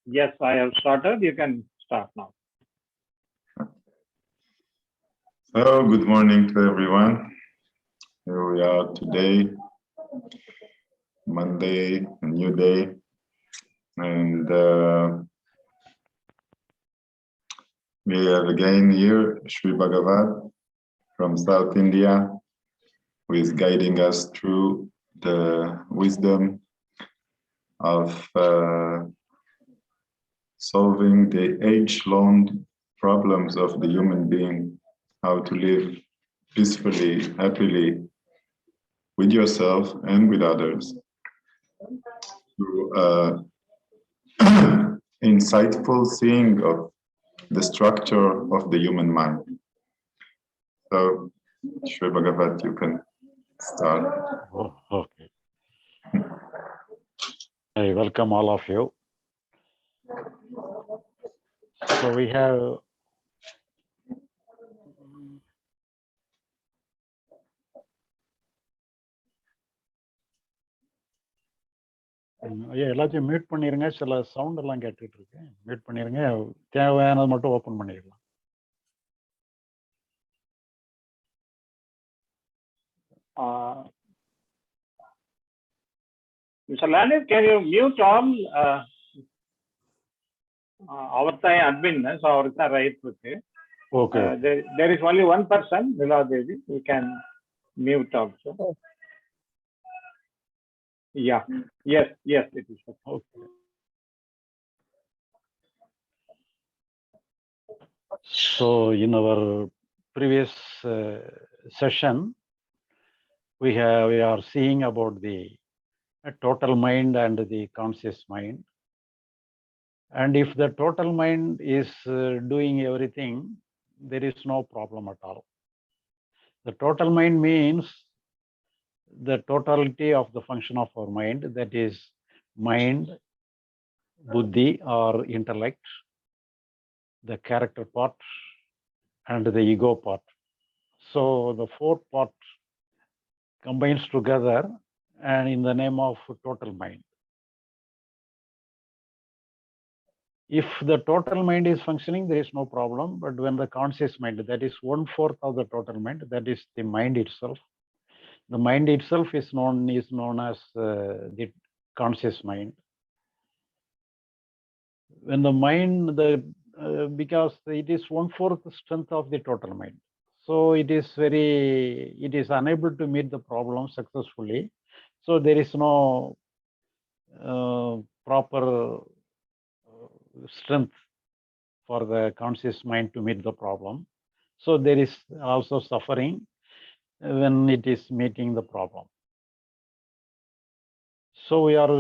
Yes, I have started. You can start now. So, good morning to everyone. Here we are today, Monday, a new day. And we have again here Sri Bagavath from South India, who is guiding us through the wisdom of solving the age-long problems of the human being, how to live peacefully, happily with yourself and with others. Through insightful seeing of the structure of the human mind. So, Shri Bhagavat, you can start. Oh, okay. I welcome all of you. So we have எல்லாத்தையும் mute பண்ணிருங்க. சில sound எல்லாம் கேட்டுட்டு இருக்கு. Mute பண்ணிருங்க. தேவையானது மட்டும் open பண்ணிடலாம். Mr. Lalit, can you mute all our admin? So our right. Okay. There is only one person, Nila Devi. You can mute also. Yeah. Yes, it is. Okay. So in our previous session, we are seeing about the total mind and the conscious mind. And if the total mind is doing everything, there is no problem at all. The total mind means the totality of the function of our mind, that is mind, buddhi or intellect, the character part and the ego part. So the four part combines together and in the name of total mind. If the total mind is functioning, there is no problem. But when the conscious mind, that is 1/4 of the total mind, that is the mind itself. The mind itself is known as the conscious mind. When the mind, because it is 1/4 strength of the total mind, so it is unable to meet the problem successfully. So there is no proper strength for the conscious mind to meet the problem. So there is also suffering when it is meeting the problem. So we are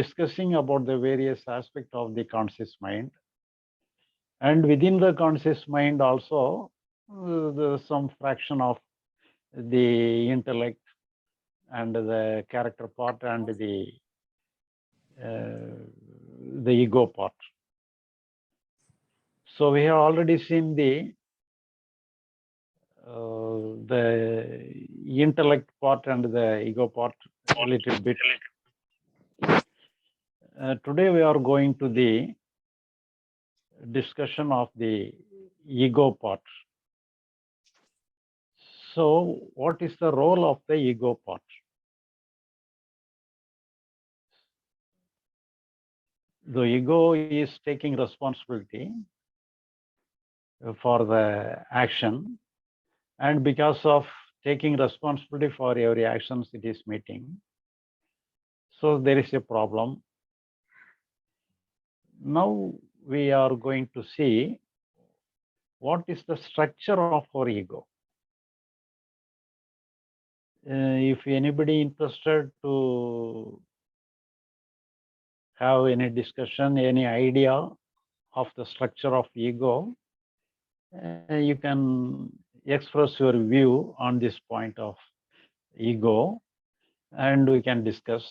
discussing about the various aspects of the conscious mind. And within the conscious mind also, there's some fraction of the intellect and the character part and the ego part. So we have already seen the intellect part and the ego part a little bit. Today we are going to the discussion of the ego part. So what is the role of the ego part? The ego is taking responsibility for the action, and because of taking responsibility for every actions it is meeting, so there is a problem. Now we are going to see what is the structure of our ego. If anybody interested to have any discussion, any idea of the structure of ego, you can express your view on this point of ego and we can discuss.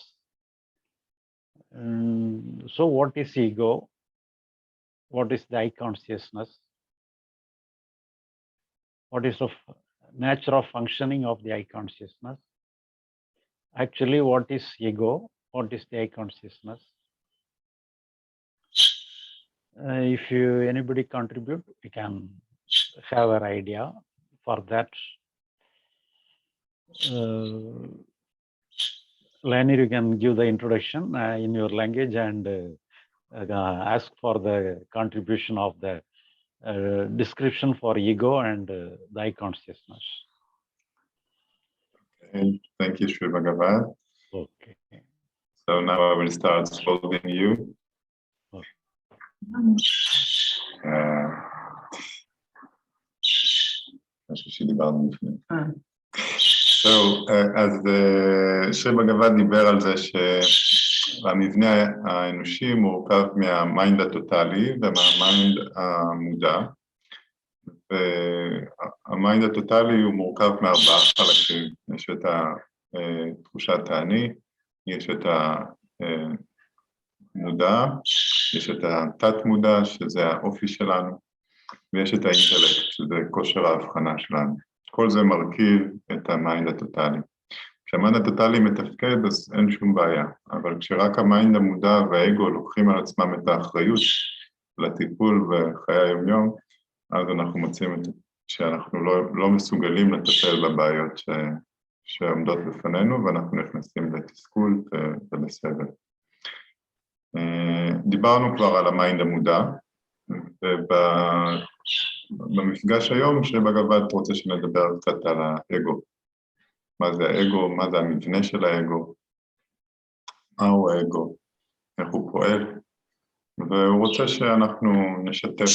So what is ego? What is the I consciousness? What is the nature of functioning of the I consciousness? Actually, what is ego? what is the I consciousness. If anybody contribute, we can have an idea for that. Lani, you can give the introduction in your language and ask for the contribution of the description for ego and the I consciousness. Okay. Thank you, Sri Bagavath. Okay. So now I will start scolding you. So, אז שרי בגבד דיבר על זה שהמבנה האנושי מורכב מהמיינד הטוטלי ומהמיינד המודע. והמיינד הטוטלי הוא מורכב מארבעה חלקים. יש את תחושת האני, יש את המודע, יש את התת מודע שזה האופי שלנו, ויש את האינטלקט שזה כושר ההבחנה שלנו. כל זה מרכיב את המיינד הטוטלי. כשהמיינד הטוטלי מתפקד אז אין שום בעיה, אבל כשרק המיינד המודע והאגו לוקחים על עצמם את האחריות לטיפול בחיי היומיום, אז אנחנו מוצאים שאנחנו לא מסוגלים לטפל בבעיות שעומדות בפנינו, ואנחנו נכנסים לתסכול ולסבל. דיברנו כבר על המיינד המודע, ובמפגש היום שרי בגבד רוצה שנדבר קצת על האגו. מה זה האגו, מה זה המבנה של האגו, מהו האגו, איך הוא פועל, והוא רוצה שאנחנו נשתף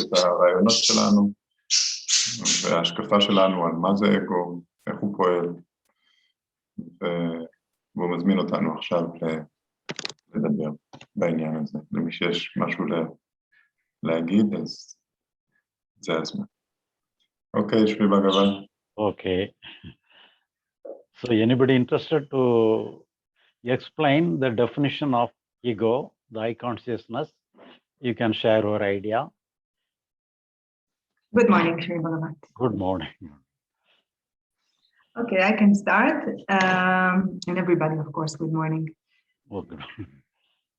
את הרעיונות שלנו וההשקפה שלנו על מה זה אגו, איך הוא פועל, והוא מזמין אותנו עכשיו לדבר בעניין הזה. למי שיש משהו להגיד, אז זה הזמן. אוקיי, שרי בגבד. Okay. So anybody interested to explain the definition of ego, the I consciousness, you can share your idea. Good morning, Shri Bagavath. Good morning. Okay, I can start. And everybody, of course, good morning. Okay.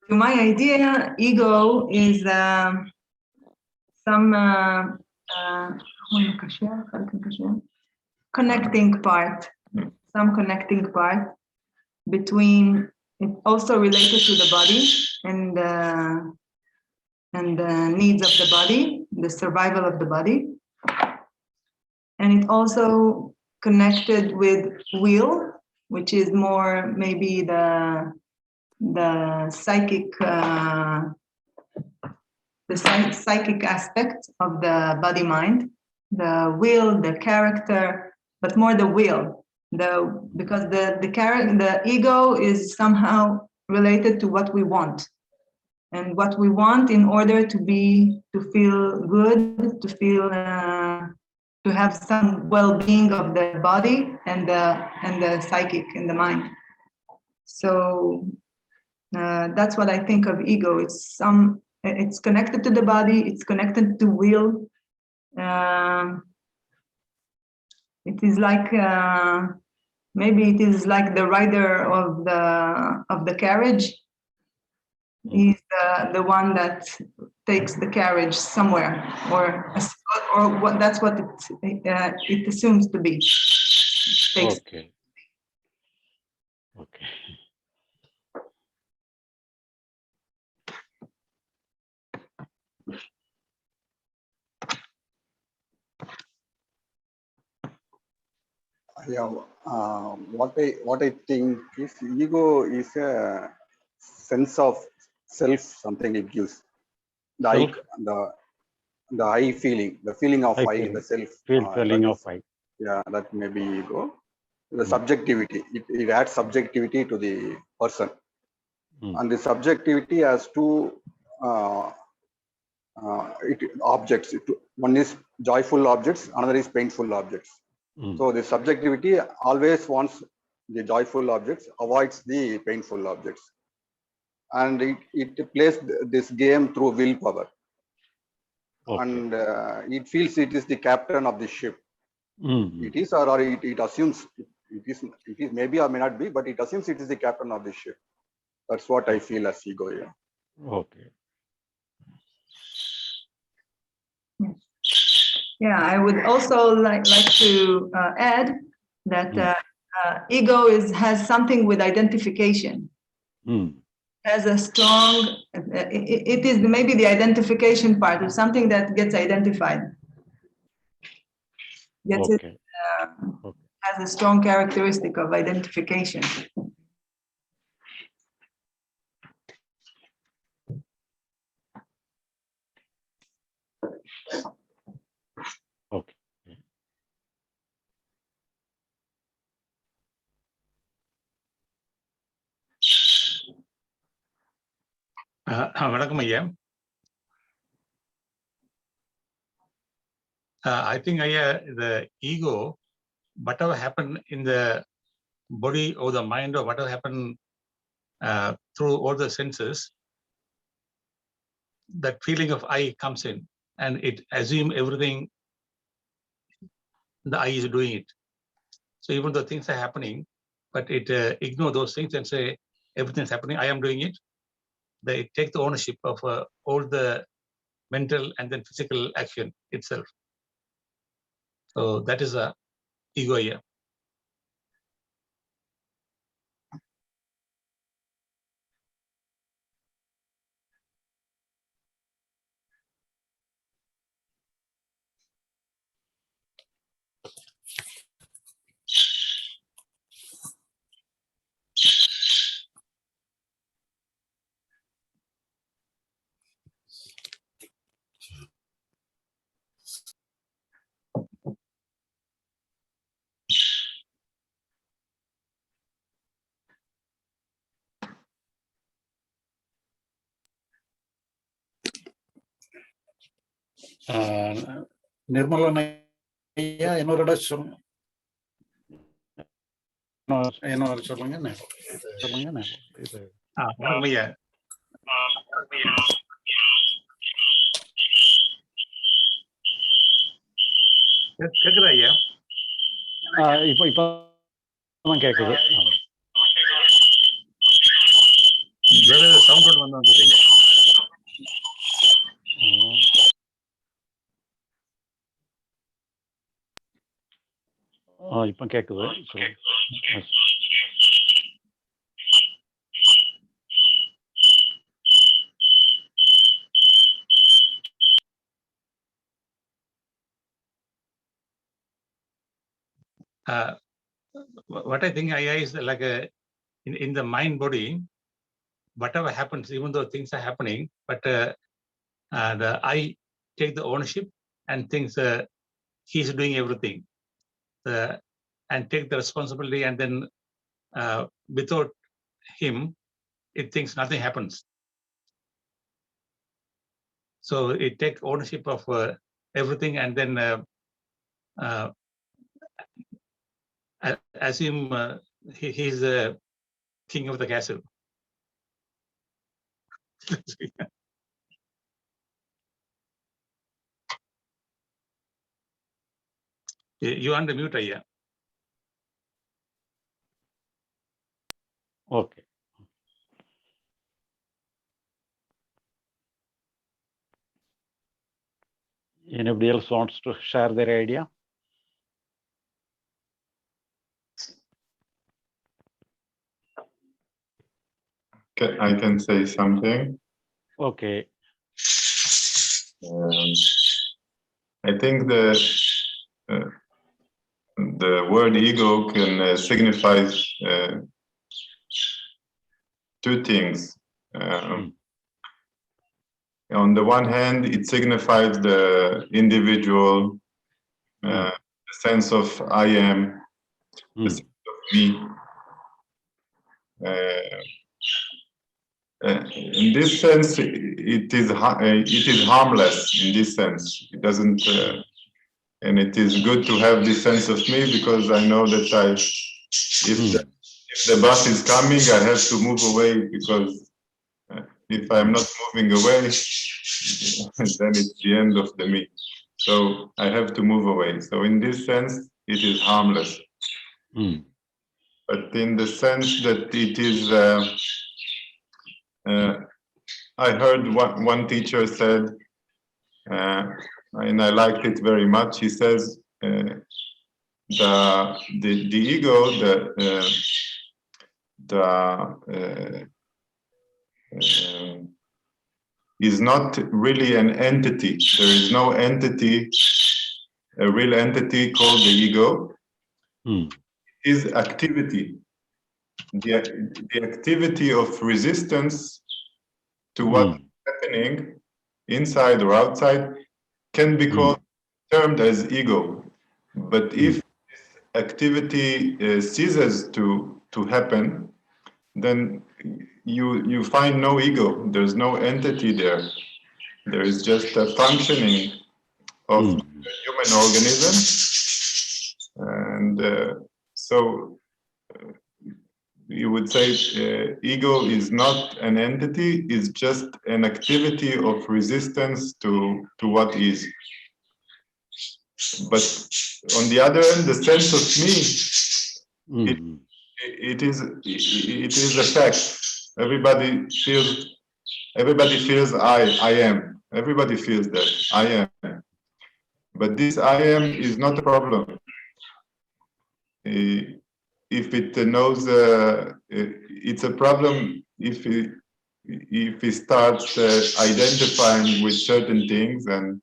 To my idea, ego is some connecting part, some connecting part between, it's also related to the body and the needs of the body, the survival of the body. And it also connected with will, which is more maybe the psychic psychic aspect of the body mind, the will, the character, but more the will, because the ego is somehow related to what we want, and what we want in order to feel good, to feel to have some well-being of the body and the psychic and the mind. So that's what I think of ego. It's connected to the body, it's connected to will. It is like maybe it is like the rider of the carriage. He's the one that takes the carriage somewhere, or what, that's what it assumes to be. Okay. Okay. Yeah, what I think is ego is a sense of self, something it gives. The I feeling, the feeling of I, the self. Feeling of I. Yeah, that may be ego. The subjectivity, it adds subjectivity to the person. And the subjectivity has two objects. One is joyful objects, another is painful objects. So the subjectivity always wants the joyful objects, avoids the painful objects. And it plays this game through willpower. Okay. And it feels it is the captain of the ship. It is, or it assumes it is maybe or may not be, but it assumes it is the captain of the ship. That's what I feel as ego here. Okay. Yeah, I would also like to add that ego has something with identification. Has a strong, it is maybe the identification part of something that gets identified. Okay. Has a strong characteristic of identification. Okay. வணக்கம் ஐயா. I think the ego, whatever happened in the body or the mind or whatever happened through all the senses, that feeling of I comes in and it assumes everything the I is doing it. So even though things are happening, but it ignore those things and say everything's happening, I am doing it. They take the ownership of all the mental and then physical action itself. So that is a ego here. Nirmalan ஐயா என்னோட சொல்லுங்க. சொல்லுங்க சொல்லுங்க. இது வணக்கம் ஐயா. கேக்குதா ஐயா? இப்பதான் கேக்குது. வேற சவுண்ட் ஒன்று வந்துருக்கீங்க. இப்ப கேக்குது. What I think Ayya is like in the mind body, whatever happens, even though things are happening, but the I take the ownership and thinks he's doing everything, and take the responsibility, and then without him, it thinks nothing happens. So it takes ownership of everything, and then assume he's the king of the castle. You under mute, Ayya. Okay. Anybody else wants to share their idea? I can say something. Okay. I think the word ego can signify two things. On the one hand, it signifies the individual, the sense of I am, the sense of me. In this sense, it is harmless. In this sense, it doesn't, and it is good to have this sense of me, because I know that if the bus is coming, I have to move away, because if I'm not moving away, then it's the end of the me. So I have to move away. So in this sense, it is harmless. but in the sense that it is, I heard one teacher said, and I liked it very much. He says, the ego, is not really an entity. There is no entity, a real entity called the ego. It is activity. The activity of resistance to what's happening inside or outside can be called, termed as ego. But if this activity ceases to happen, then you find no ego. There's no entity there. There is just a functioning of the human organism. And so you would say ego is not an entity, it's just an activity of resistance to what is. But on the other hand, the sense of me, it is a fact. Everybody feels I am. Everybody feels that I am. But this I am is not a problem. If it knows, it's a problem if it starts identifying with certain things and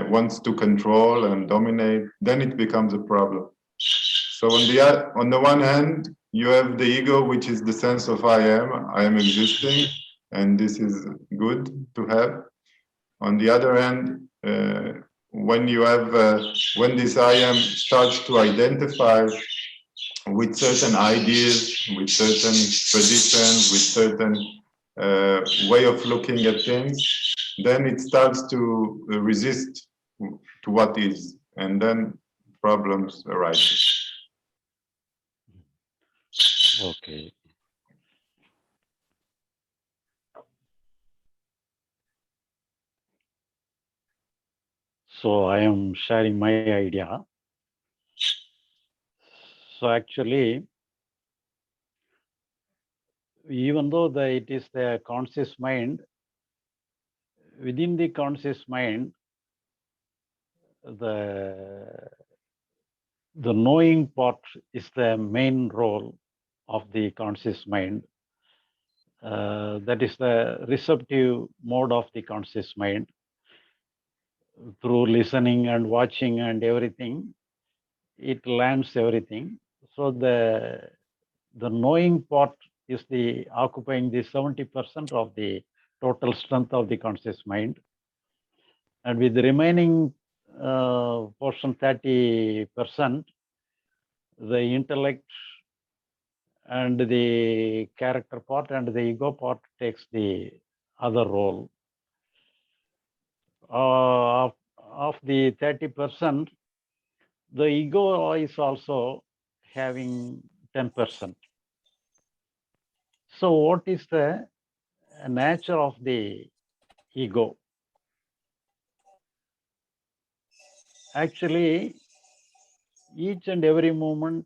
wants to control and dominate, then it becomes a problem. So on the one hand, you have the ego, which is the sense of I am existing, and this is good to have. On the other hand, when you have, when this I am starts to identify with certain ideas, with certain traditions, with certain way of looking at things, then it starts to resist to what is, and then problems arise. Okay. So I am sharing my idea. So actually, even though it is the conscious mind, within the conscious mind, the knowing part is the main role of the conscious mind. That is the receptive mode of the conscious mind. Through listening and watching and everything, it learns everything. So the knowing part is occupying the 70% of the total strength of the conscious mind, and with the remaining portion 30%, the intellect and the character part and the ego part takes the other role. Of the 30%, the ego is also having 10%. So what is the nature of the ego? Actually, each and every moment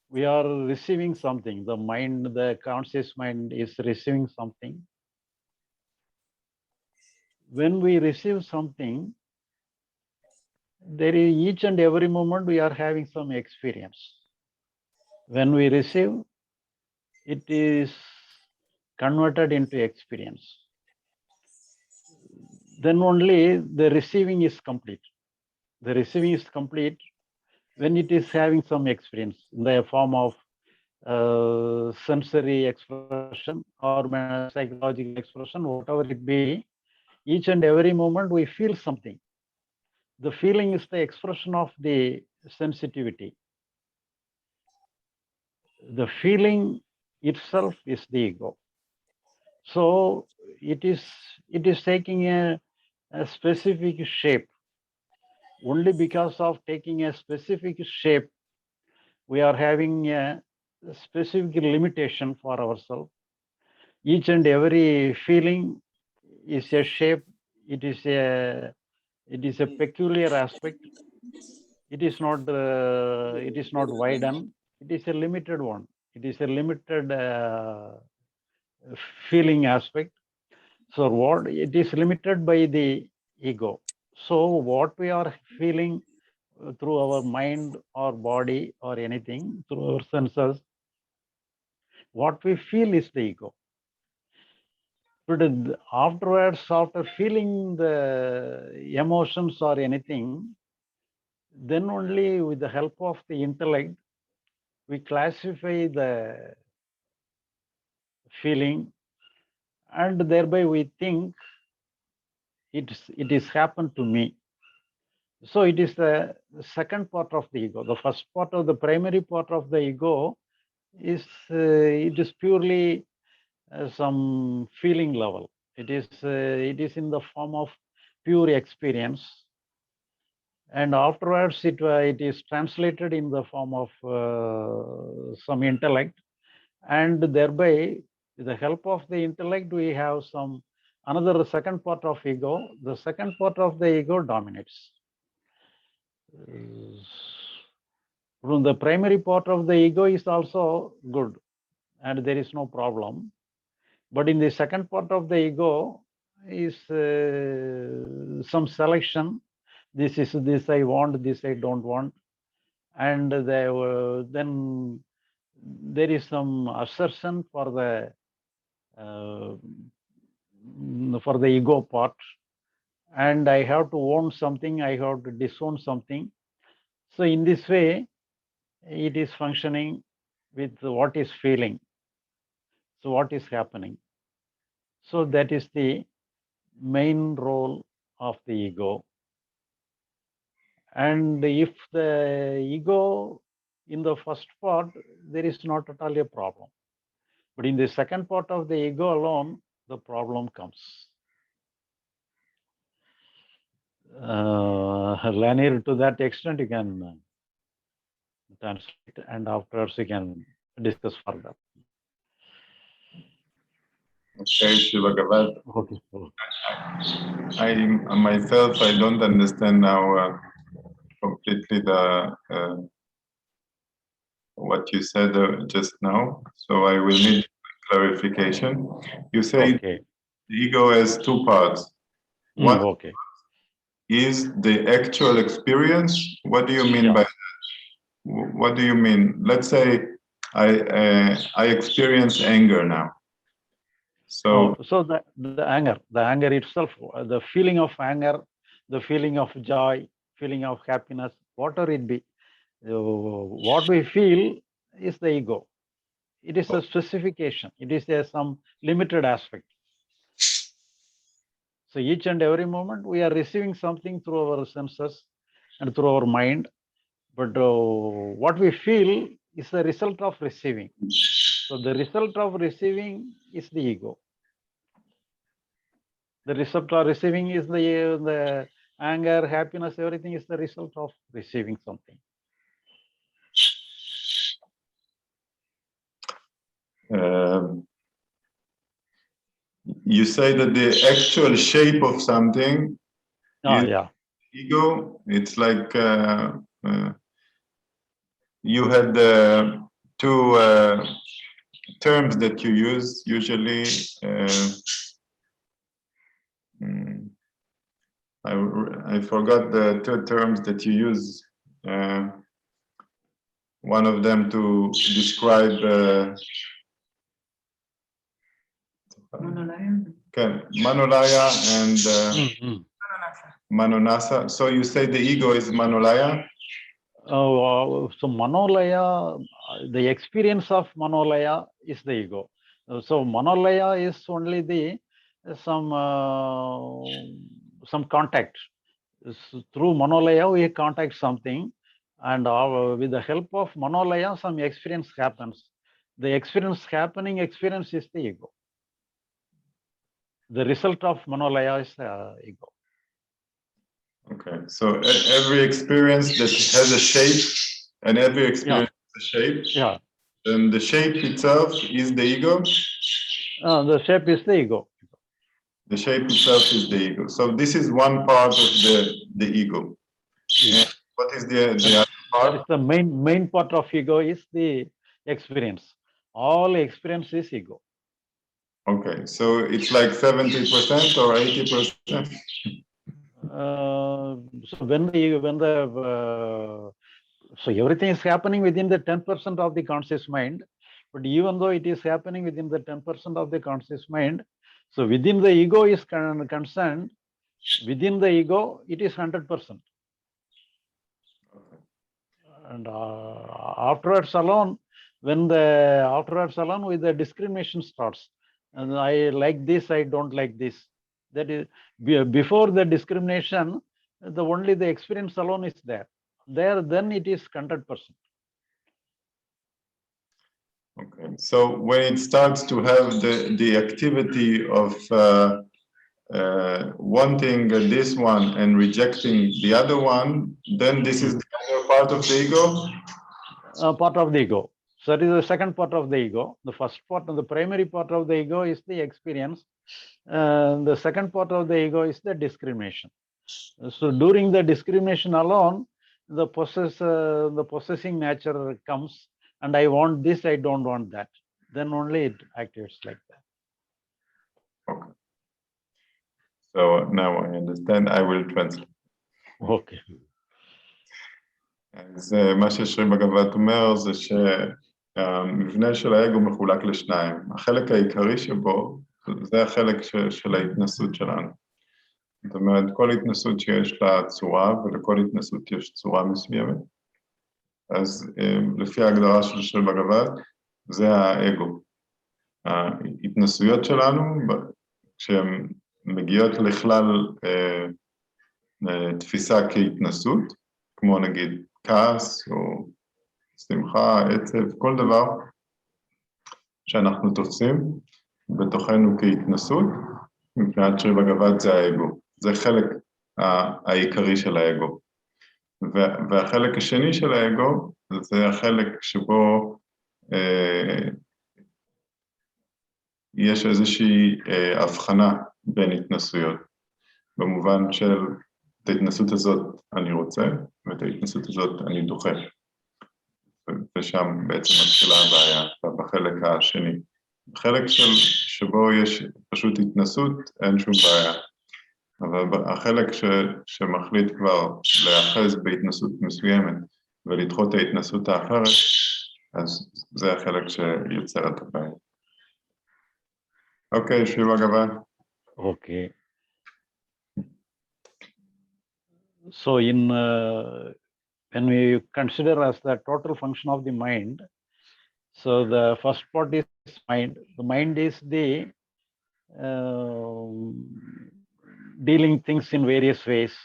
we are receiving something. The mind, the conscious mind is receiving something. When we receive something, there is each and every moment we are having some experience. When we receive, it is converted into experience. Then only the receiving is complete. The receiving is complete when it is having some experience in the form of sensory expression or psychological expression, whatever it be. Each and every moment we feel something. The feeling is the expression of the sensitivity. The feeling itself is the ego. So it is taking a specific shape. Only because of taking a specific shape, we are having a specific limitation for ourselves. Each and every feeling is a shape. It is a peculiar aspect. It is not widened. it is a limited one. It is a limited feeling aspect. So what it is limited by the ego. So what we are feeling through our mind or body or anything, through our senses, what we feel is the ego. But afterwards, after feeling the emotions or anything, then only with the help of the intellect, we classify the feeling, and thereby we think it is happened to me. So it is the second part of the ego. The first part of the primary part of the ego is it is purely some feeling level. It is in the form of pure experience, and afterwards it is translated in the form of some intellect, and thereby with the help of the intellect we have some another second part of ego. The second part of the ego dominates. The primary part of the ego is also good, and there is no problem. But in the second part of the ego is some selection. This is this I want, this I don't want, and then there is some assertion for the ego part, and I have to own something, I have to disown something. So in this way, it is functioning with what is feeling. So what is happening? So that is the main role of the ego. And if the ego in the first part, there is not at all a problem. But in the second part of the ego alone, the problem comes. Lanier, to that extent, you can translate, and afterwards you can discuss further. Okay, Bagavath. Okay. I myself, I don't understand now completely the what you said just now. So I will need clarification. You say Okay. the ego has two parts. One Okay. is the actual experience. What do you mean by that? What do you mean? Let's say I experience anger now. So the anger itself, the feeling of anger, the feeling of joy, feeling of happiness, whatever it be, what we feel is the ego. It is a specification. It is some limited aspect. So each and every moment we are receiving something through our senses and through our mind, but what we feel is the result of receiving. So the result of receiving is the ego. The result of receiving is the anger, happiness, everything is the result of receiving something. You say that the actual shape of something is ego. It's like you had the two terms that you use usually. I forgot the two terms that you use. One of them to describe Manolaya and Manonasa. So you say the ego is Manolaya? So Manolaya, the experience of Manolaya is the ego. So Manolaya is only the some contact. Through Manolaya we contact something, and with the help of Manolaya some experience happens. The experience is the ego. The result of Manolaya is ego. Okay, so every experience that has a shape, and every experience has a shape. Yeah. Then the shape itself is the ego. The shape is the ego. The shape itself is the ego. So this is one part of the ego. Yeah. What is the other That is the main part of ego is the experience. All experience is ego. Okay, so it's like 70% or 80%? So so everything is happening within the 10% of the conscious mind, but even though it is happening within the 10% of the conscious mind, so within the ego is concerned, within the ego it is 100%. And afterwards alone, with the discrimination starts, and I like this, I don't like this. That is before the discrimination, only the experience alone is there. Then it is 100%. Okay, so when it starts to have the activity of wanting this one and rejecting the other one, then this is the other part of the ego? Part of the ego. So that is the second part of the ego. The first part, the primary part of the ego is the experience. The second part of the ego is the discrimination. So during the discrimination alone, the possessing nature comes, and I want this, I don't want that. Then only it activates like that. Okay. So now I understand, I will translate. Okay. אז מה ששרי בגבת אומר זה שהמבנה של האגו מחולק לשניים. החלק העיקרי שבו זה החלק של ההתנסות שלנו. זאת אומרת, כל התנסות שיש לה צורה, ולכל התנסות יש צורה מסוימת. אז לפי ההגדרה של שרי בגבת, זה האגו. ההתנסויות שלנו, כשהן מגיעות לכלל תפיסה כהתנסות, כמו נגיד כעס או שמחה, עצב, כל דבר שאנחנו תופסים בתוכנו כהתנסות, מבחינת שרי בגבת זה האגו. זה חלק העיקרי של האגו. והחלק השני של האגו, זה החלק שבו יש איזושהי הבחנה בין התנסויות, במובן של את ההתנסות הזאת אני רוצה, ואת ההתנסות הזאת אני דוחה. ושם בעצם מתחילה הבעיה, בחלק השני. בחלק שבו יש פשוט התנסות, אין שום בעיה. אבל החלק שמחליט כבר להאחז בהתנסות מסוימת, ולדחות את ההתנסות האחרת, אז זה החלק שיוצר את הבעיה. אוקיי, שרי בגבת. Okay. So when we consider as the total function of the mind, so the first part is mind. The mind is the dealing things in various ways,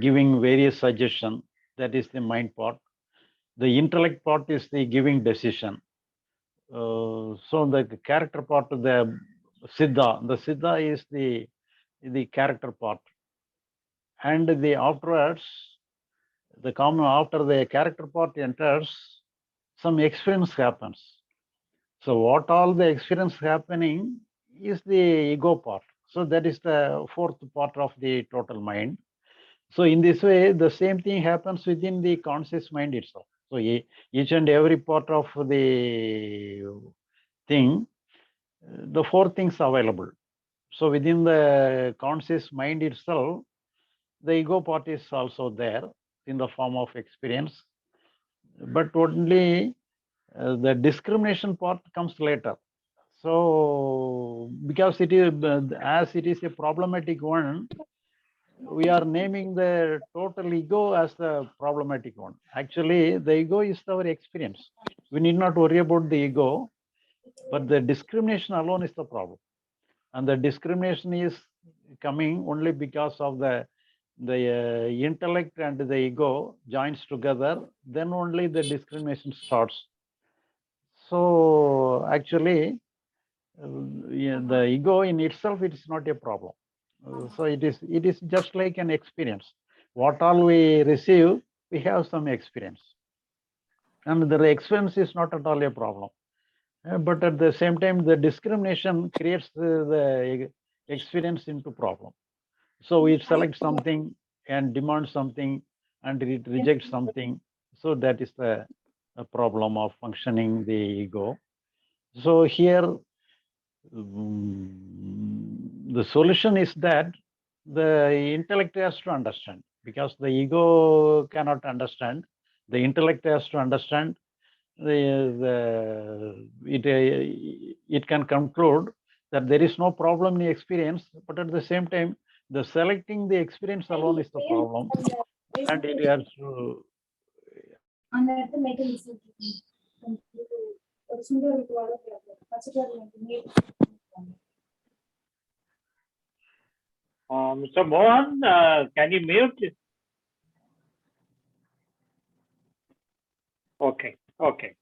giving various suggestions. That is the mind part. The intellect part is the giving decision. So the character part of the siddha is the character part. And afterwards, after the character part enters, some experience happens. So what all the experience happening is the ego part. So that is the fourth part of the total mind. So in this way, the same thing happens within the conscious mind itself. So each and every part of the thing, the four things available. So within the conscious mind itself, the ego part is also there in the form of experience, but only the discrimination part comes later. So because it is, as it is a problematic one, we are naming the total ego as the problematic one. Actually, the ego is our experience. We need not worry about the ego, but the discrimination alone is the problem. And the discrimination is coming only because of the intellect and the ego joins together, then only the discrimination starts. So actually, the ego in itself, it is not a problem. So it is just like an experience. What all we receive, we have some experience. And the experience is not at all a problem. But at the same time, the discrimination creates the experience into problem. So we select something and demand something, and it rejects something. So that is the problem of functioning the ego. So here, the solution is that the intellect has to understand, because the ego cannot understand. The intellect has to understand. It can conclude that there is no problem in the experience, but at the same time, the selecting the experience alone is the problem, and it has to. Mr. Mohan, can you mute? Okay, okay.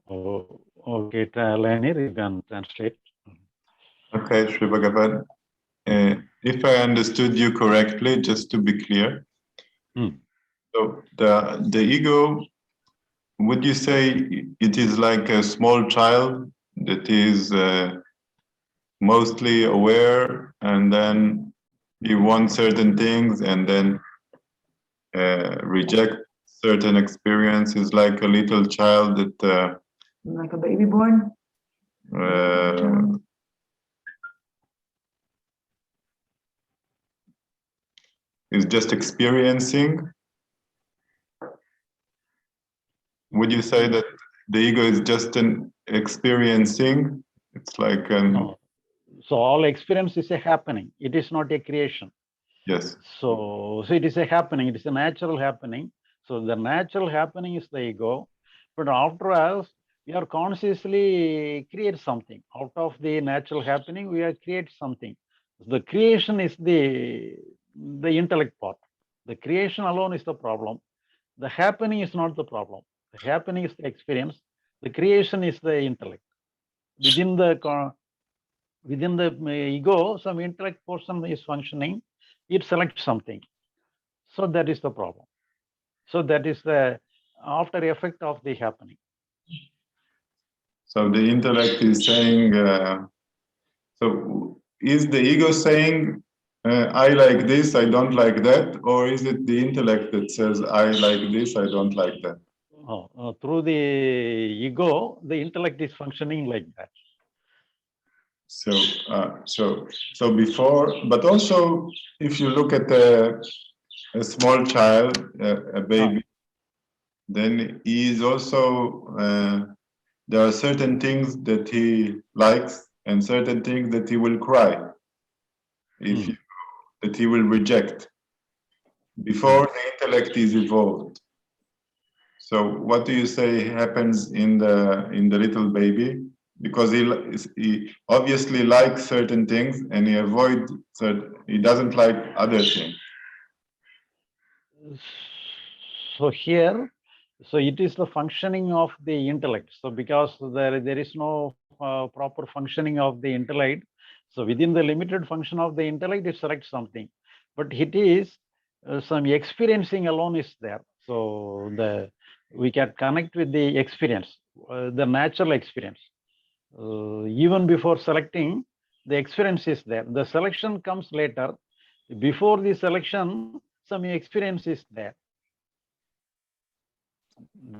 Oh, okay, Lanir, you can translate. Okay, Shri Bagavath. If I understood you correctly, just to be clear, so the ego, would you say it is like a small child that is mostly aware, and then he wants certain things and then reject certain experiences, like a little child that Like a baby born? Is just experiencing? Would you say that the ego is just an experiencing? It's like an... No. So all experience is a happening. It is not a creation. Yes. So it is a happening. It is a natural happening. So the natural happening is the ego. But after us, we are consciously create something. Out of the natural happening, we are create something. The creation is the intellect part. The creation alone is the problem. The happening is not the problem. The happening is the experience. The creation is the intellect. Within the ego, some intellect portion is functioning. It selects something. So that is the problem. So that is the after effect of the happening. So the intellect is saying, so is the ego saying, I like this, I don't like that, or is it the intellect that says, I like this, I don't like that? Through the ego, the intellect is functioning like that. So before, but also if you look at a small child, a baby, then he is also, there are certain things that he likes and certain things that he will cry, that he will reject before the intellect is evolved. So what do you say happens in the little baby? Because he obviously likes certain things and he doesn't like other things. So here, so it is the functioning of the intellect. So because there is no proper functioning of the intellect, so within the limited function of the intellect, it selects something. But it is some experiencing alone is there. So we can connect with the experience, the natural experience. Even before selecting, the experience is there. The selection comes later. Before the selection, some experience is there.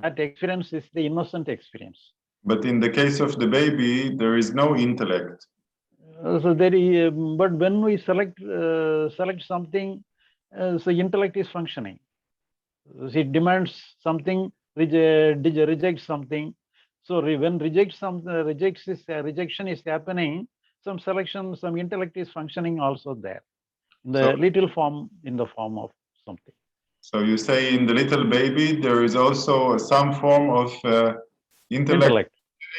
That experience is the innocent experience. But in the case of the baby, there is no intellect. So there is, but when we select something, so intellect is functioning. It demands something, rejects something. So when rejection is happening, some selection, some intellect is functioning also there. In the little form, in the form of something. So you say in the little baby, there is also some form of intellect.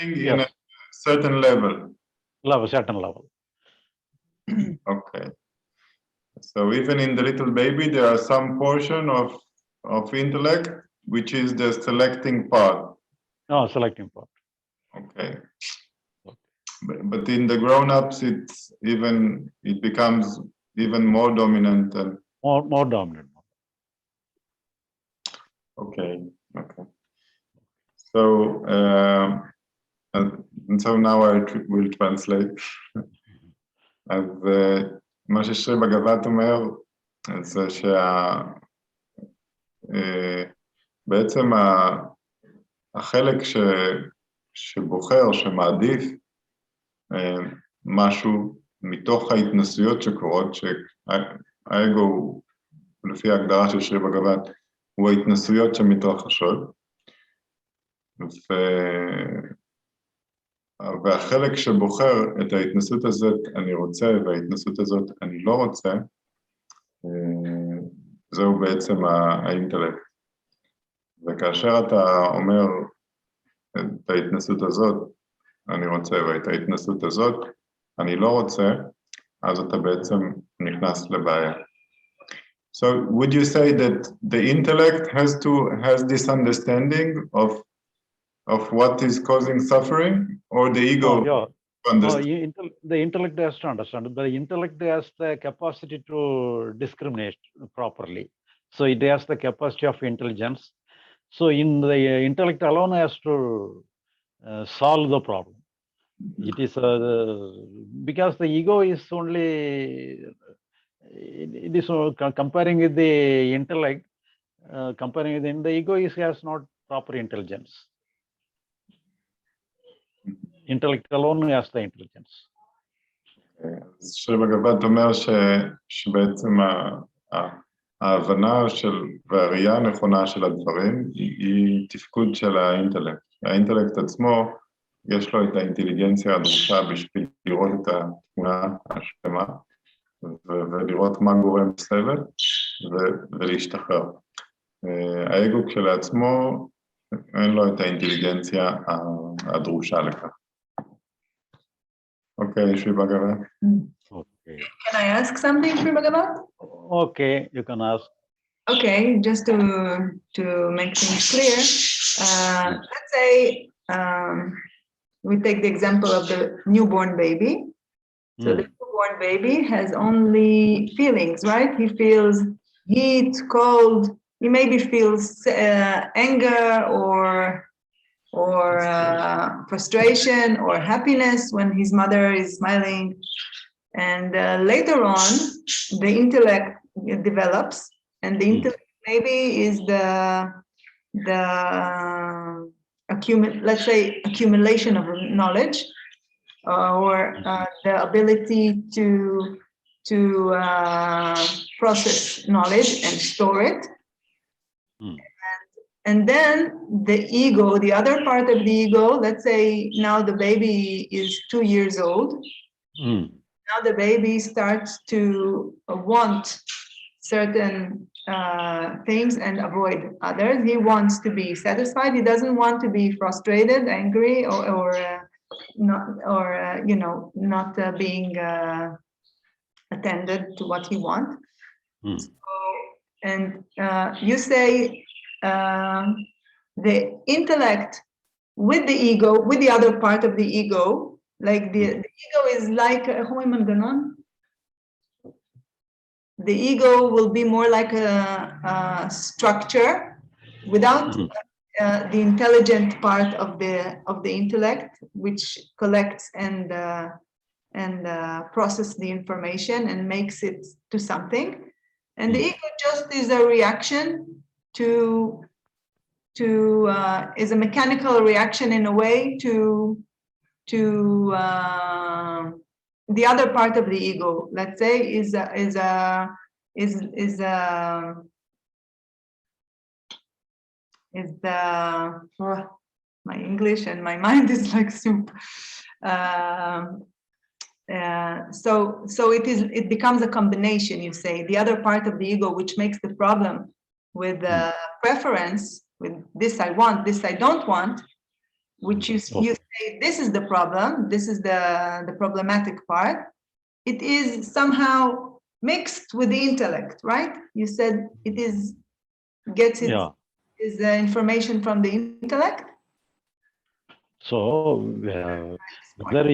In a certain level. Certain level. Okay. So even in the little baby, there are some portion of intellect, which is the selecting part. No, selecting part. Okay. But in the grown-ups, it becomes even more dominant. And more dominant. Okay. Okay. So And so now I will translate. אז מה ששרי בגבת אומר, זה בעצם החלק שבוחר, שמעדיף משהו מתוך ההתנסויות שקורות, שהאגו, לפי ההגדרה של שרי בגבת, הוא ההתנסויות שמתרחשות, והחלק שבוחר את ההתנסות הזאת אני רוצה וההתנסות הזאת אני לא רוצה, זהו בעצם האינטלקט. וכאשר אתה אומר את ההתנסות הזאת אני רוצה ואת ההתנסות הזאת אני לא רוצה, אז אתה בעצם נכנס לבעיה. So would you say that the intellect has this understanding of what is causing suffering, or the ego? The intellect has to understand. The intellect has the capacity to discriminate properly. So it has the capacity of intelligence. So in the intellect alone has to solve the problem. It is because the ego is only, it is comparing with the intellect, comparing with the ego has not proper intelligence. Intellect alone has the intelligence. אז שרי בגבת אומר שבעצם ההבנה והראייה הנכונה של הדברים היא תפקוד של האינטלקט. האינטלקט עצמו יש לו את האינטליגנציה הדרושה בשביל לראות את התמונה השלמה ולראות מה גורם סבל ולהשתחרר. האגו כשלעצמו אין לו את האינטליגנציה הדרושה לכך. Okay, Shri Bagavath. Okay. Can I ask something, Shri Bagavath? Okay, you can ask. Okay, just to make things clear, let's say we take the example of the newborn baby. So the newborn baby has only feelings, right? He feels heat, cold. He maybe feels anger or frustration or happiness when his mother is smiling. And later on, the intellect develops, and the intellect maybe is let's say accumulation of knowledge, or the ability to process knowledge and store it. And then the ego, the other part of the ego, let's say now the baby is 2 years old. Now the baby starts to want certain things and avoid others. He wants to be satisfied. He doesn't want to be frustrated, angry, or not being attended to what he wants. And you say the intellect with the ego, with the other part of the ego, like the ego is like the ego will be more like a structure without the intelligent part of the intellect, which collects and process the information and makes it to something. And the ego just is a reaction is a mechanical reaction in a way to the other part of the ego. Let's say is my English and my mind is like soup. So it becomes a combination. You say the other part of the ego, which makes the problem with preference, with this I want, this I don't want, which you say this is the problem, this is the problematic part. It is somehow mixed with the intellect, right? You said it is is the information from the intellect. So whether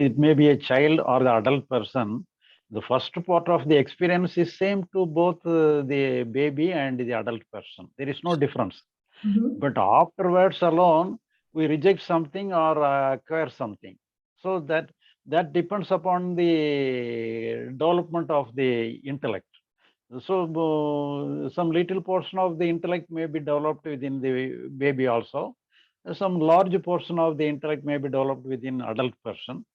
it may be a child or the adult person, the first part of the experience is same to both the baby and the adult person. There is no difference. But afterwards alone, we reject something or acquire something. So that depends upon the development of the intellect. So some little portion of the intellect may be developed within the baby also. Some large portion of the intellect may be developed within adult person.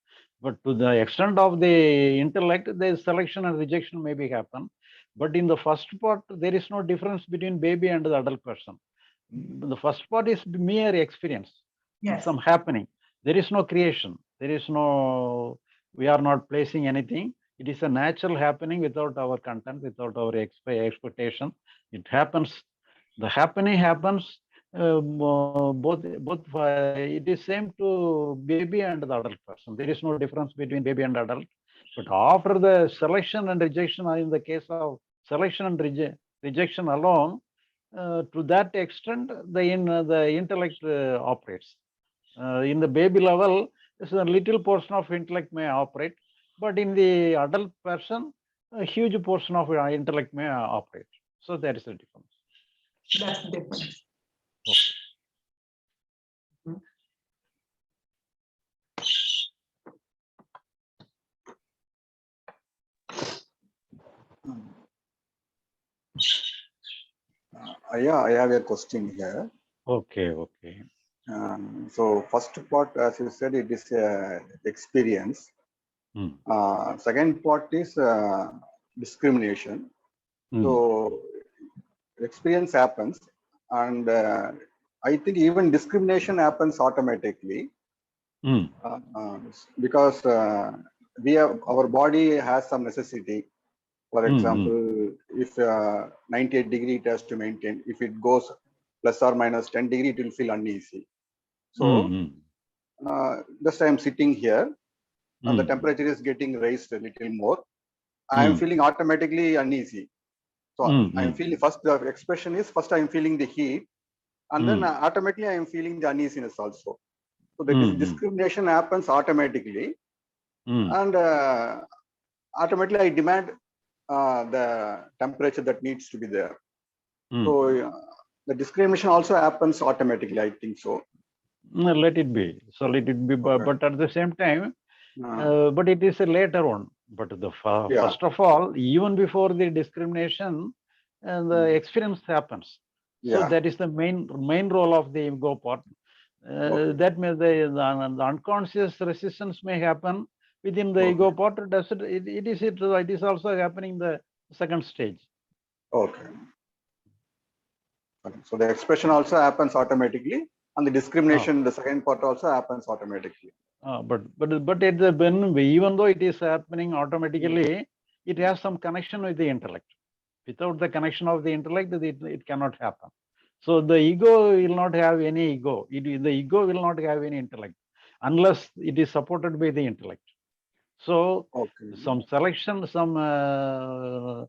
But to the extent of the intellect, the selection and rejection may be happen. But in the first part, there is no difference between baby and the adult person. The first part is mere experience, Yes. some happening. There is no creation. There is no, we are not placing anything. It is a natural happening without our content, without our expectation. It happens. The happening happens both. It is same to baby and the adult person. There is no difference between baby and adult. But after the selection and rejection, or in the case of selection and rejection alone, to that extent, the intellect operates. In the baby level, a little portion of intellect may operate, but in the adult person, a huge portion of intellect may operate. So there is a difference. That's the difference. Okay. Yeah, I have a question here. Okay. Okay. So first part, as you said, it is experience. Second part is discrimination. So experience happens, and I think even discrimination happens automatically because we have, our body has some necessity. For example, if 98 degree it has to maintain, if it goes plus or minus 10 degree, it will feel uneasy. So just I am sitting here and the temperature is getting raised a little more. I am feeling automatically uneasy. So I am feeling, first the expression is, first I am feeling the heat, and then automatically I am feeling the uneasiness also. So the discrimination happens automatically, and automatically I demand the temperature that needs to be there. So the discrimination also happens automatically, I think so. Let it be. So let it be, but at the same time, but it is a later one. But the first of all, even before the discrimination, the experience happens. So that is the main role of the ego part. That means the unconscious resistance may happen within the ego part. It is also happening in the second stage. Okay. So the expression also happens automatically, and the discrimination, the second part also happens automatically. But at the when, even though it is happening automatically, it has some connection with the intellect. Without the connection of the intellect, it cannot happen. So the ego will not have any ego. The ego will not have any intellect unless it is supported by the intellect. So some selection, some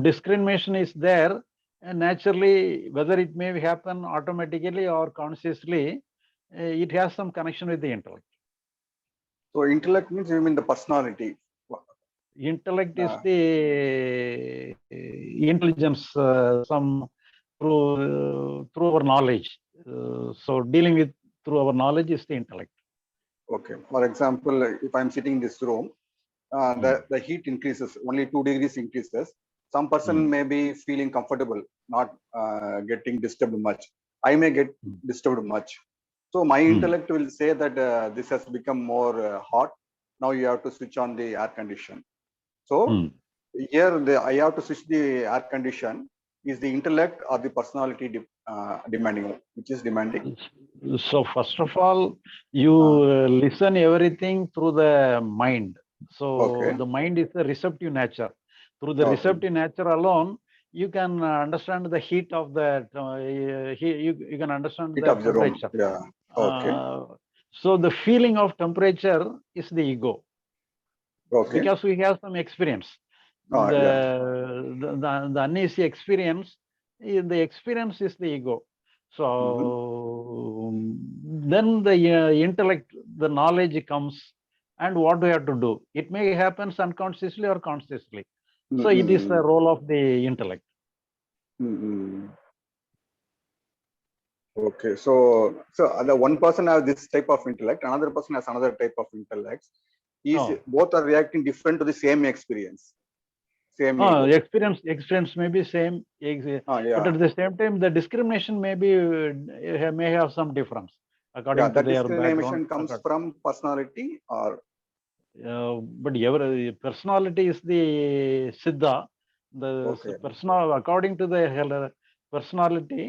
discrimination is there, and naturally, whether it may happen automatically or consciously, it has some connection with the intellect. So intellect means, you mean the personality? Intellect is the intelligence, some through our knowledge. So dealing with through our knowledge is the intellect. Okay. For example, if I'm sitting in this room, the heat increases, only 2 degrees increases. Some person may be feeling comfortable, not getting disturbed much. I may get disturbed much. So my intellect will say that this has become more hot. Now you have to switch on the air condition. So here I have to switch the air condition. Is the intellect or the personality demanding? Which is demanding? So first of all, you listen everything through the mind. So the mind is the receptive nature. Through the receptive nature alone, you can understand the heat of the. You can understand heat the of the room. temperature. Yeah. Okay. So the feeling of temperature is the ego. Okay. Because we have some experience. The uneasy experience, the experience is the ego. So then the intellect, the knowledge comes, and what we have to do. It may happen unconsciously or consciously. So it is the role of the intellect. Okay, so the one person has this type of intellect, another person has another type of intellect. Both are reacting different to the same experience. Same ego. Experience may be same, Yeah. but at the same time, the discrimination may have some difference according to their discrimination background. Comes from personality or. But personality is the siddha. According to the personality,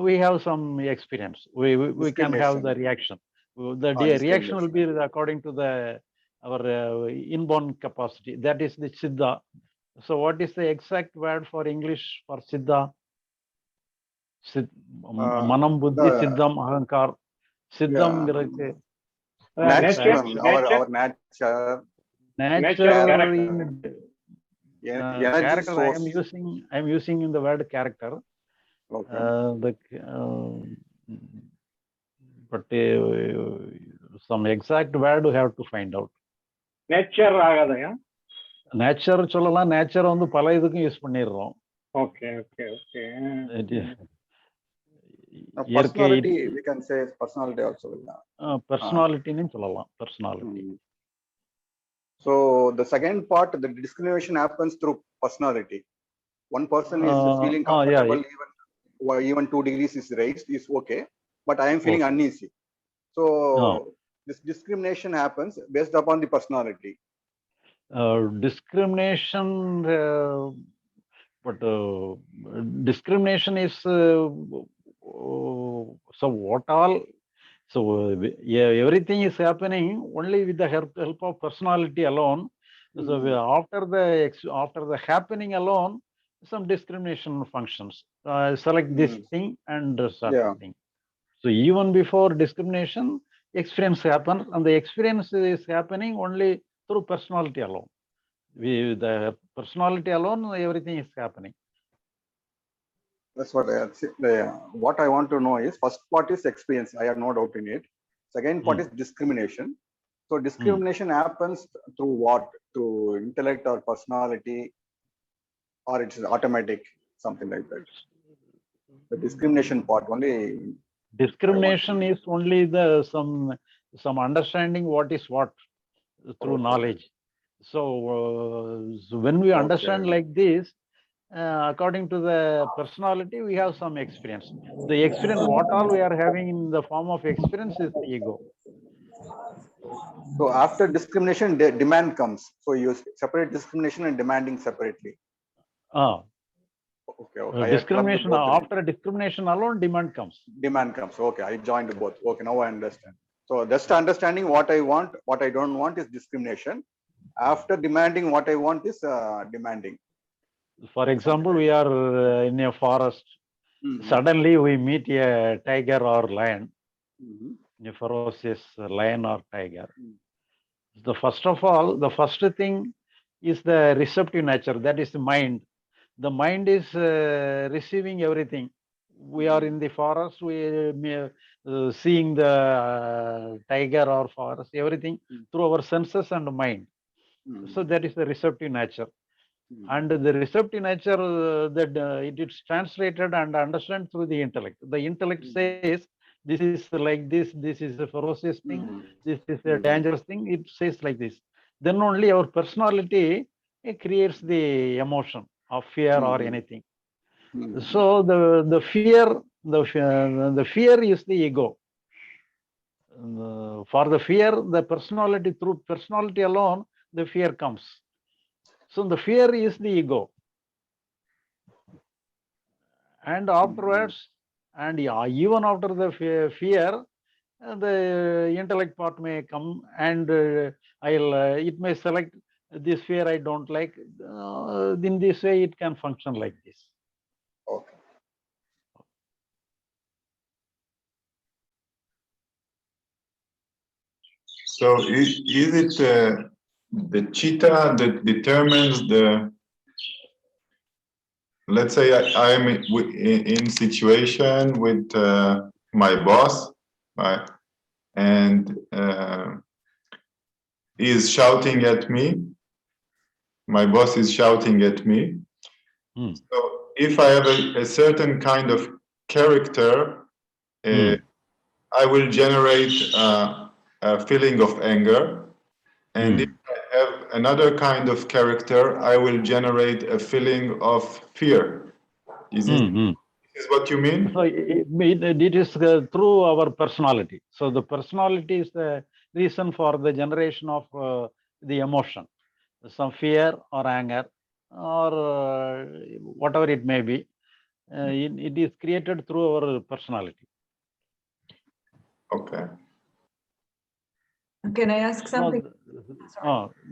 we have some experience. We can have the reaction. The reaction will be according to our inborn capacity. That is the siddha. So what is the exact word for English for siddha? Manam buddhi siddham ahankar. Siddham Nature. Our nature. Character. I am using in the word character. Okay. But some exact word we have to find out. Nature ஆகாதயா? Nature சொல்லலாம். Nature வந்து பல இதுக்கும் use பண்ணிடுறோம். Okay. Personality, we can say personality also. Personality னு சொல்லலாம். Personality. So the second part, the discrimination happens through personality. One person is feeling comfortable, even 2 degrees is raised, is okay, but I am feeling uneasy. So this discrimination happens based upon the personality. Discrimination, but discrimination is so what all? So everything is happening only with the help of personality alone. So after the happening alone, some discrimination functions. Select this thing and certain thing. So even before discrimination, experience happens, and the experience is happening only through personality alone. The personality alone, everything is happening. That's what I want to know is, first part is experience. I have no doubt in it. Second part is discrimination. So discrimination happens through what? Through intellect or personality, or it's automatic, something like that. The discrimination part only. Discrimination is only some understanding what is what through knowledge. So when we understand like this, according to the personality, we have some experience. The experience, what all we are having in the form of experience, is the ego. So after discrimination, demand comes. So you separate discrimination and demanding separately. Okay. Discrimination, after discrimination alone, demand comes. Okay, I joined both. Okay, now I understand. So just understanding what I want, what I don't want is discrimination. After demanding what I want is demanding. For example, we are in a forest. Suddenly we meet a tiger or lion, a ferocious lion or tiger. First of all, the first thing is the receptive nature. That is the mind. The mind is receiving everything. We are in the forest, we seeing the tiger or forest, everything through our senses and mind. So that is the receptive nature. And the receptive nature, that it is translated and understood through the intellect. The intellect says, this is like this is a ferocious thing, this is a dangerous thing, it says like this. Then only our personality creates the emotion of fear or anything. So the fear is the ego. For the fear, the personality, through personality alone, the fear comes. So the fear is the ego. And afterwards, and even after the fear, the intellect part may come, and it may select this fear I don't like. In this way, it can function like this. Okay. So is it the chitta that determines the? Let's say I am in situation with my boss, right? And he is shouting at me. My boss is shouting at me. So if I have a certain kind of character, I will generate a feeling of anger. And if I have another kind of character, I will generate a feeling of fear. Is what you mean? So it is through our personality. So the personality is the reason for the generation of the emotion, some fear or anger or whatever it may be. It is created through our personality. Okay. Can I ask something?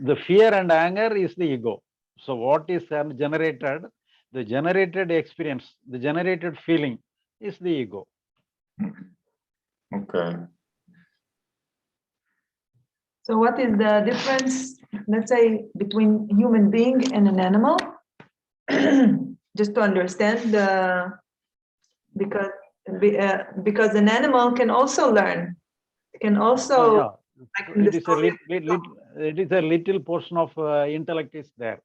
The fear and anger is the ego. So what is generated, the generated experience, the generated feeling is the ego. Okay. So what is the difference, let's say, between human being and an animal? Just to understand because an animal can also learn, can also. It is a little portion of intellect is there.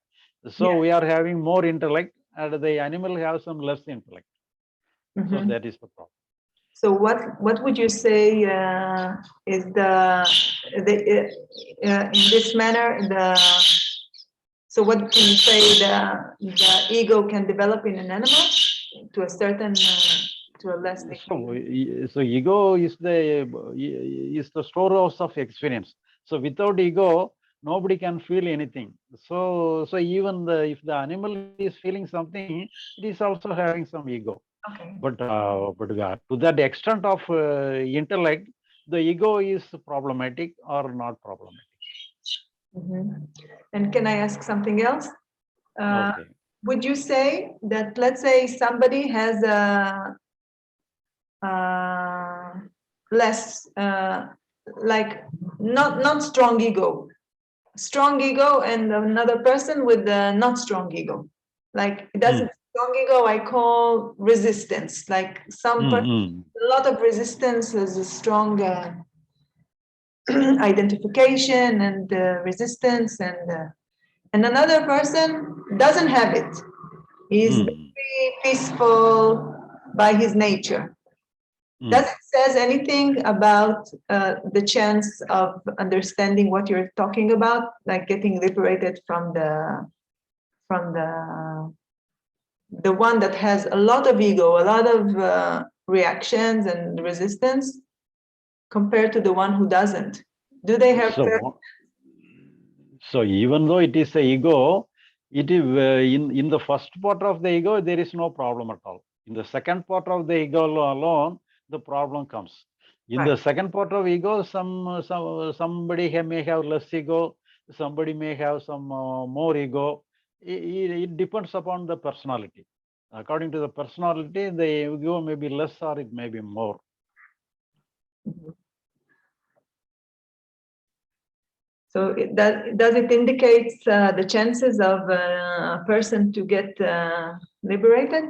So we are having more intellect, and the animal has some less intellect. So that is the problem. So what would you say is in this manner so what can you say the ego can develop in an animal to a certain to a less degree? So ego is the storehouse of experience. So without ego, nobody can feel anything. So even if the animal is feeling something, it is also having some ego. Okay. But to that extent of intellect, the ego is problematic or not problematic. And can I ask something else? Okay. Would you say that, let's say, somebody has a less like not strong ego, and another person with a not strong ego, like it doesn't strong ego I call resistance, like some person, a lot of resistance is a strong identification and resistance, and another person doesn't have it. He's very peaceful by his nature. Does it says anything about the chance of understanding what you're talking about, like getting liberated from the one that has a lot of ego, a lot of reactions and resistance, compared to the one who doesn't? Do they have? So even though it is a ego, it is in the first part of the ego there is no problem at all. In the second part of the ego alone, the problem comes. In the second part of ego, somebody may have less ego, somebody may have some more ego. It depends upon the personality. According to the personality, the ego may be less or it may be more. So does it indicate the chances of a person to get liberated?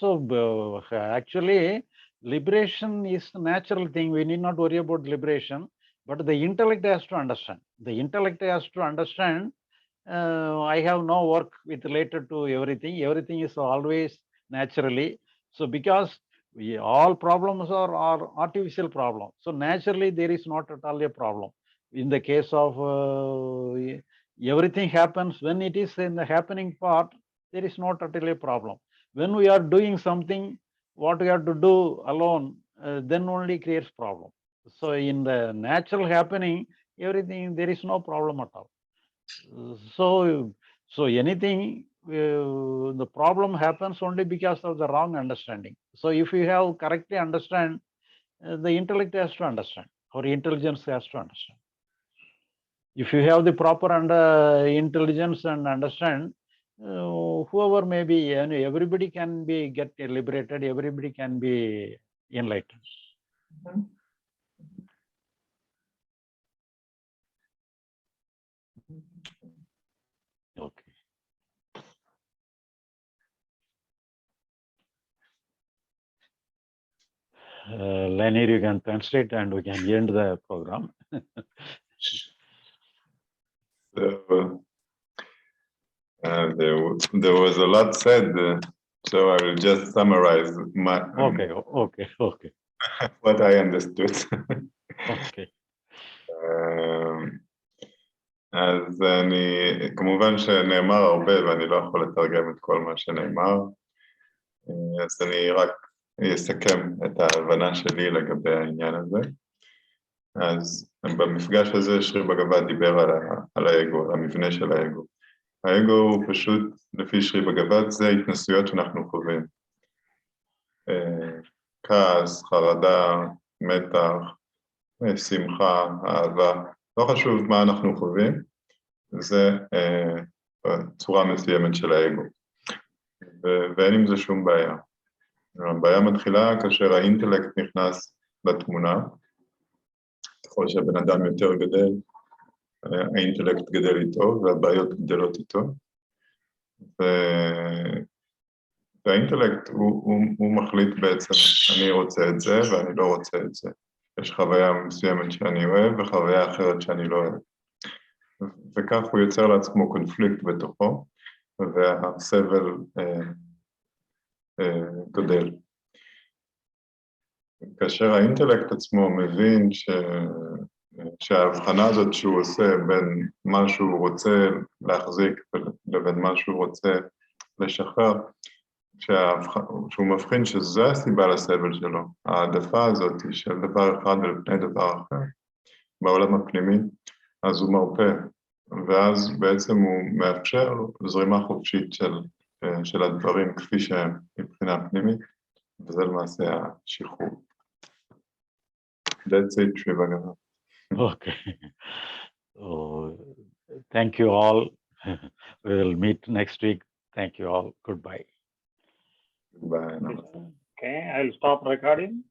So actually, liberation is a natural thing. We need not worry about liberation, but the intellect has to understand. The intellect has to understand, I have no work with related to everything. Everything is always naturally. So because all problems are artificial problems. So naturally, there is not at all a problem. In the case of everything happens, when it is in the happening part, there is not at all a problem. When we are doing something, what we have to do alone, then only creates problem. So in the natural happening, everything, there is no problem at all. So anything, the problem happens only because of the wrong understanding. So if you have correctly understand, the intellect has to understand, or intelligence has to understand. If you have the proper intelligence and understand, whoever may be, everybody can be get liberated, everybody can be enlightened. Okay. Lanier, you can translate and we can end the program. There was a lot said. So I will just summarize Okay. what I understood. Okay. אז כמובן שנאמר הרבה ואני לא יכול לתרגם את כל מה שנאמר, אז אני רק אסכם את ההבנה שלי לגבי העניין הזה. אז במפגש הזה שרי בגבד דיבר על האגו, על המבנה של האגו. האגו הוא פשוט, לפי שרי בגבד, זה התנסויות שאנחנו חווים. כעס, חרדה, מתח, שמחה, אהבה, לא חשוב מה אנחנו חווים, זה צורה מסוימת של האגו. ואין עם זה שום בעיה. הבעיה מתחילה כאשר האינטלקט נכנס לתמונה, ככל שהבן אדם יותר גדל, האינטלקט גדל איתו והבעיות גדלות איתו. והאינטלקט הוא מחליט בעצם, אני רוצה את זה ואני לא רוצה את זה. יש חוויה מסוימת שאני אוהב וחוויה אחרת שאני לא אוהב. וכך הוא יוצר לעצמו קונפליקט בתוכו, והסבל גדל. כאשר האינטלקט עצמו מבין שההבחנה הזאת שהוא עושה בין מה שהוא רוצה להחזיק לבין מה שהוא רוצה לשחרר, שהוא מבחין שזו הסיבה לסבל שלו, העדפה הזאת של דבר אחד ולפני דבר אחר, בעולם הפנימי, אז הוא מרפא, ואז בעצם הוא מאפשר זרימה חופשית של הדברים כפי שהם מבחינה פנימית, וזה למעשה השחרור. That's it, Shri Bagavath. Okay. So, thank you all. We will meet next week. Thank you all. Goodbye. Bye. Okay, I'll stop recording.